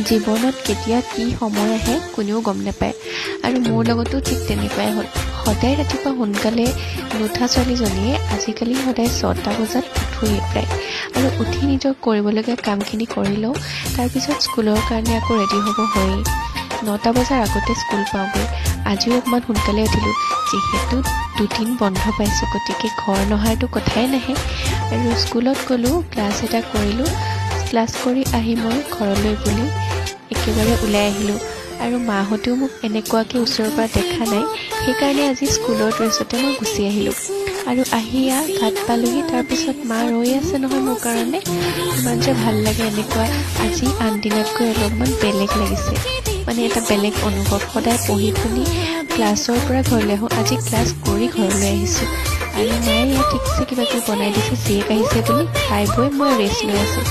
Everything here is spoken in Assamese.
জীৱনত কেতিয়া কি সময় আহে কোনেও গম নাপায় আৰু মোৰ লগতো ঠিক তেনেকুৱাই হ'ল সদায় ৰাতিপুৱা সোনকালে নুঠা ছোৱালীজনীয়ে আজিকালি সদায় 6টা বজাত উঠোয়ে প্ৰায় আৰু উঠি নিজৰ কৰিবলগীয়া কামখিনি কৰি লওঁ তাৰপিছত স্কুলৰ কাৰণে আকৌ ৰেডি হ'ব হয়েই 9টা বজাৰ আগতে স্কুল পাওঁগৈ আজিও অকণমান সোনকালে উঠিলোঁ যিহেতু 2 দিন বন্ধ পাইছোঁ গতিকে ঘৰ নহাৰটো কথাই নাহে আৰু স্কুলত গ'লোঁ ক্লাছ এটা কৰিলোঁ ক্লাছ কৰি আহি মই ঘৰলৈ বুলি একেবাৰে ওলাই আহিলোঁ আৰু মাহঁতেও মোক এনেকুৱাকৈ ওচৰৰ পৰা দেখা নাই সেইকাৰণে আজি স্কুলৰ ড্ৰেছতে মই গুচি আহিলোঁ আৰু আহিয়া ভাত পালোহি তাৰপিছত মা ৰৈ আছে নহয় মোৰ কাৰণে ইমান যে ভাল লাগে এনেকুৱা আজি আন দিনতকৈ অলপমান বেলেগ লাগিছে মানে এটা বেলেগ অনুভৱ সদায় পঢ়ি শুনি ক্লাছৰ পৰা ঘৰলৈ আহোঁ আজি ক্লাছ কৰি ঘৰলৈ আহিছোঁ আৰু মায়ে ইয়াত ঠিকছে কিবা কিবি বনাই দিছে জীয়েক আহিছে বুলি খাই বৈ মই ৰেষ্ট লৈ আছোঁ